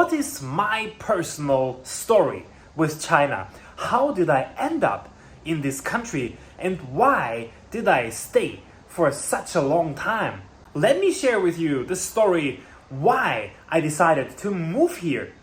What is my personal story with China? How did I end up in this country and why did I stay for such a long time? Let me share with you the story why I decided to move here,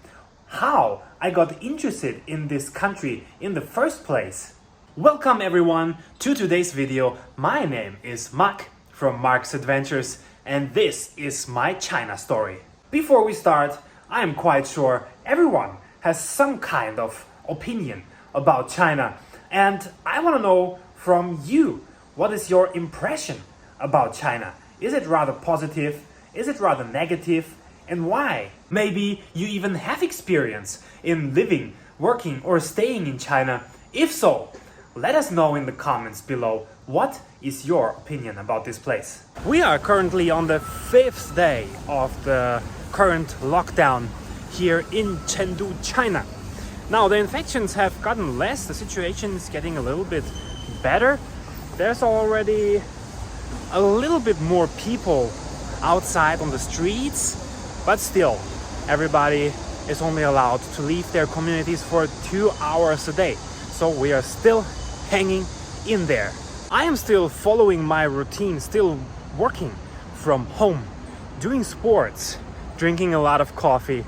how I got interested in this country in the first place. Welcome everyone to today's video. My name is Mark from Mark's Adventures and this is my China story. Before we start, I am quite sure everyone has some kind of opinion about China, and I want to know from you, what is your impression about China? Is it rather positive? Is it rather negative? And why? Maybe you even have experience in living, working or staying in China. If so, let us know in the comments below what is your opinion about this place. We are currently on the 5th day of the current lockdown here in Chengdu, China. Now the infections have gotten less, the situation is getting a little bit better. There's already a little bit more people outside on the streets, but still everybody is only allowed to leave their communities for 2 hours a day. So we are still hanging in there. I am still following my routine, still working from home, doing sports, drinking a lot of coffee,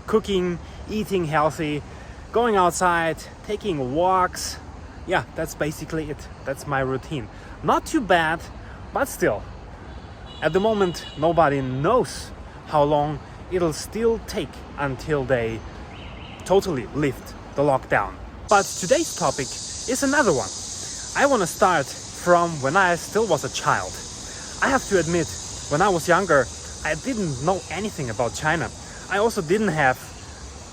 cooking, eating healthy, going outside, taking walks. Yeah, that's basically it. That's my routine. Not too bad, but still, at the moment, nobody knows how long it'll still take until they totally lift the lockdown. But today's topic is another one. I want to start from when I still was a child. I have to admit, when I was younger, I didn't know anything about China. I also didn't have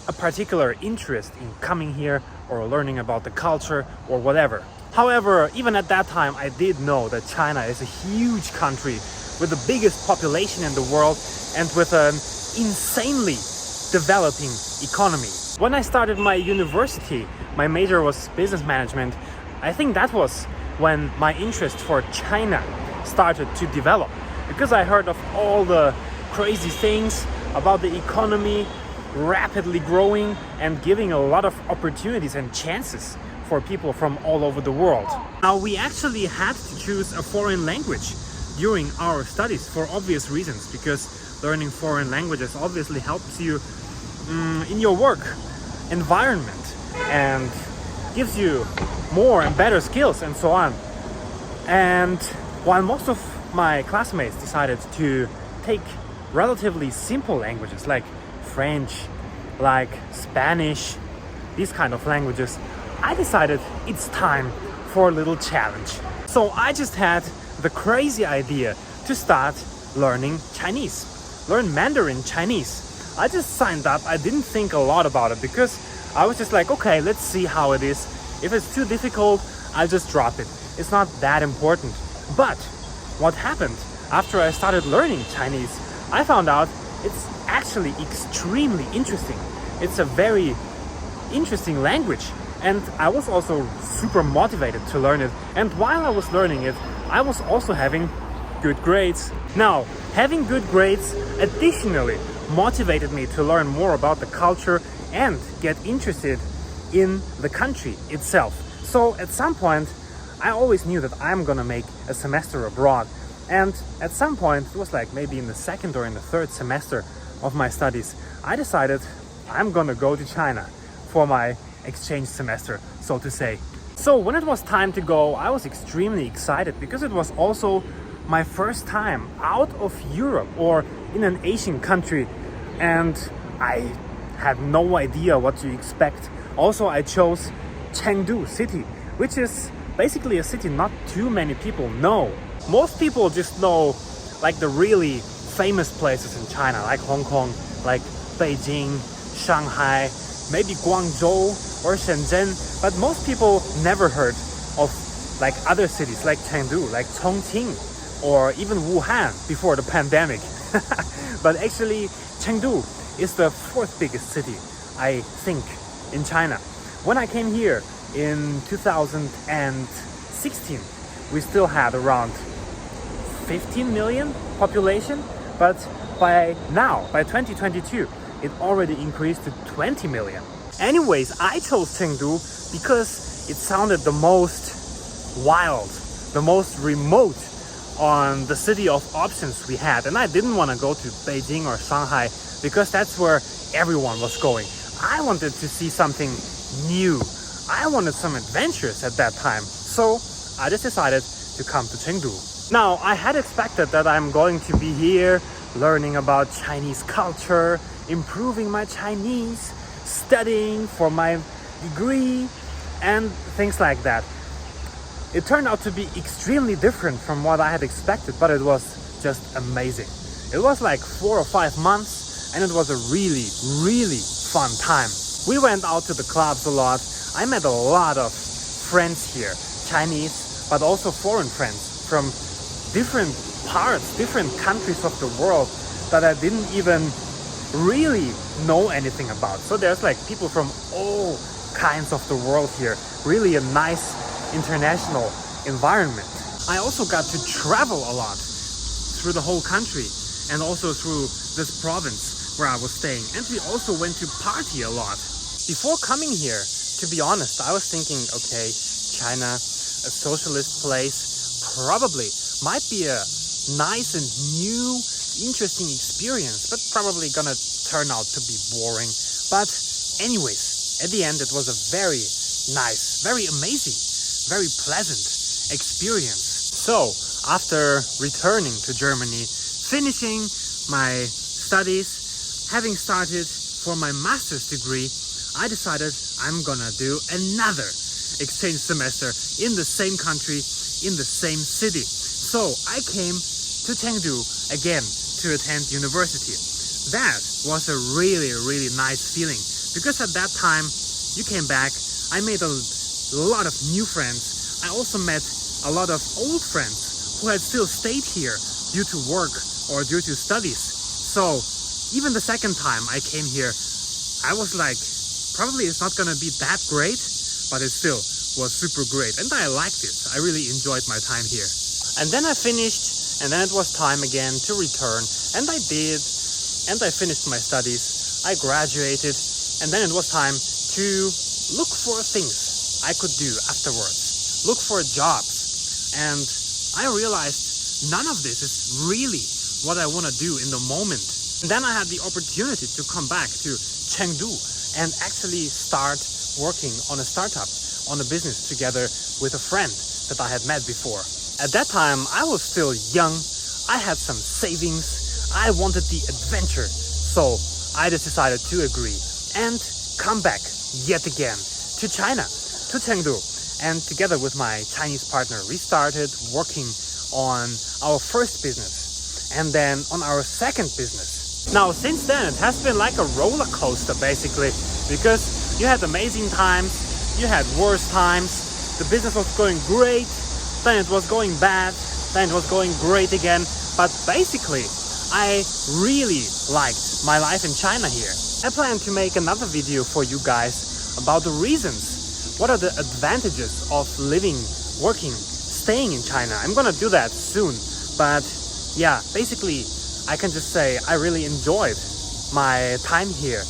a particular interest in coming here or learning about the culture or whatever. However, even at that time, I did know that China is a huge country with the biggest population in the world and with an insanely developing economy. When I started my university, my major was business management. I think that was when my interest for China started to develop, because I heard of all the crazy things about the economy rapidly growing and giving a lot of opportunities and chances for people from all over the world. Now, we actually had to choose a foreign language during our studies for obvious reasons, because learning foreign languages obviously helps you in your work environment and gives you more and better skills and so on. And while most of my classmates decided to take relatively simple languages like French, like Spanish, these kind of languages, I decided it's time for a little challenge. So I just had the crazy idea to start learning Chinese, learn Mandarin Chinese. I just signed up. I didn't think a lot about it because I was just like, okay, let's see how it is. If it's too difficult, I'll just drop it. It's not that important. But what happened after I started learning Chinese, I found out it's actually extremely interesting. It's a very interesting language, and I was also super motivated to learn it. And while I was learning it, I was also having good grades. Now, having good grades additionally motivated me to learn more about the culture and get interested in the country itself. So at some point, I always knew that I'm gonna make a semester abroad. And at some point, it was like maybe in the second or in the third semester of my studies, I decided I'm gonna go to China for my exchange semester, so to say. So when it was time to go, I was extremely excited because it was also my first time out of Europe or in an Asian country, and I had no idea what to expect. Also, I chose Chengdu city, which is basically a city not too many people know. Most people just know like the really famous places in China, like Hong Kong, like Beijing, Shanghai, maybe Guangzhou or Shenzhen, but most people never heard of like other cities like Chengdu, like Chongqing or even Wuhan before the pandemic. But actually Chengdu is the 4th biggest city, I think, in China. When I came here in 2016, we still had around 15 million population, but by now, by 2022, it already increased to 20 million. Anyways, I chose Chengdu because it sounded the most wild, the most remote on the city of options we had. And I didn't want to go to Beijing or Shanghai because that's where everyone was going. I wanted to see something new. I wanted some adventures at that time. So I just decided to come to Chengdu. Now, I had expected that I'm going to be here learning about Chinese culture, improving my Chinese, studying for my degree, and things like that. It turned out to be extremely different from what I had expected, but it was just amazing. It was like 4 or 5 months, and it was a really, really fun time. We went out to the clubs a lot. I met a lot of friends here, Chinese, but also foreign friends from different parts, different countries of the world that I didn't even really know anything about. So there's like people from all kinds of the world here. Really a nice international environment. I also got to travel a lot through the whole country and also through this province where I was staying. And we also went to party a lot. Before coming here, to be honest, I was thinking, okay, China, a socialist place, probably might be a nice and new, interesting experience, but probably gonna turn out to be boring. But anyways, at the end, it was a very nice, very amazing, very pleasant experience. So after returning to Germany, finishing my studies, having started for my master's degree, I decided I'm gonna do another exchange semester in the same country, in the same city. So I came to Chengdu again to attend university. That was a really, really nice feeling because at that time you came back, I made a lot of new friends. I also met a lot of old friends who had still stayed here due to work or due to studies. So even the second time I came here, I was like, probably it's not gonna be that great, but it still was super great. And I liked it. I really enjoyed my time here. And then I finished, and then it was time again to return. And I did, and I finished my studies. I graduated, and then it was time to look for things I could do afterwards. Look for jobs. And I realized none of this is really what I want to do in the moment. And then I had the opportunity to come back to Chengdu and actually start working on a startup, on a business together with a friend that I had met before. At that time, I was still young. I had some savings. I wanted the adventure. So I just decided to agree and come back yet again to China, to Chengdu. And together with my Chinese partner, we started working on our first business and then on our second business. Now, since then, it has been like a roller coaster, basically, because you had amazing times, you had worse times, the business was going great, then it was going bad, then it was going great again. But basically, I really liked my life in China here. I plan to make another video for you guys about the reasons. What are the advantages of living, working, staying in China? I'm gonna do that soon. But yeah, basically, I can just say I really enjoyed my time here.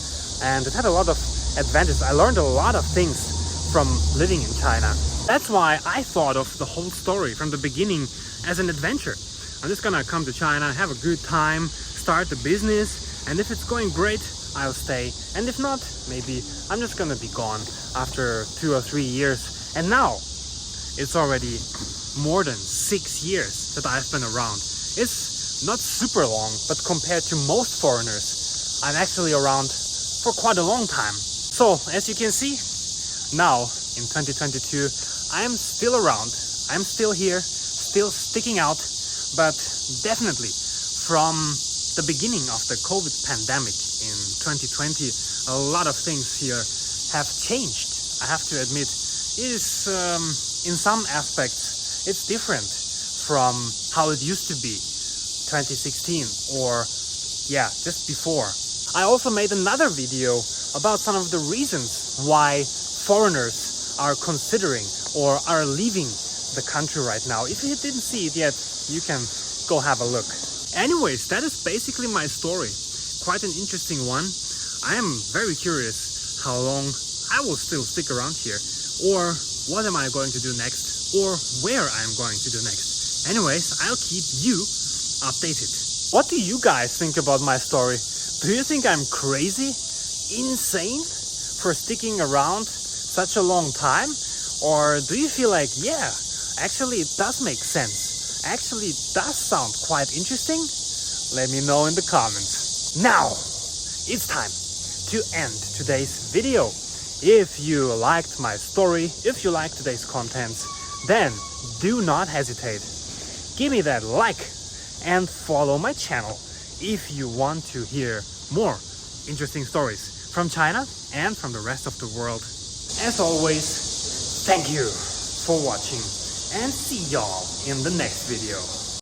And it had a lot of advantages. I learned a lot of things from living in China. That's why I thought of the whole story from the beginning as an adventure. I'm just gonna come to China, have a good time, start the business, and if it's going great, I'll stay. And if not, maybe I'm just gonna be gone after 2 or 3 years. And now, it's already more than 6 years that I've been around. It's not super long, but compared to most foreigners, I'm actually around for quite a long time. So, as you can see, now, in 2022, I'm still around. I'm still here, still sticking out, but definitely from the beginning of the COVID pandemic in 2020, a lot of things here have changed. I have to admit, it is, in some aspects, it's different from how it used to be 2016 or, yeah, just before. I also made another video about some of the reasons why foreigners are considering or are leaving the country right now. If you didn't see it yet, you can go have a look. Anyways, that is basically my story. Quite an interesting one. I am very curious how long I will still stick around here, or what am I going to do next, or where I'm going to do next. Anyways, I'll keep you updated. What do you guys think about my story? Do you think I'm crazy, insane for sticking around such a long time? Or do you feel like, yeah, actually it does make sense, actually it does sound quite interesting? Let me know in the comments. Now, it's time to end today's video. If you liked my story, if you liked today's content, then do not hesitate. Give me that like and follow my channel if you want to hear more interesting stories from China and from the rest of the world. As always, thank you for watching and see y'all in the next video.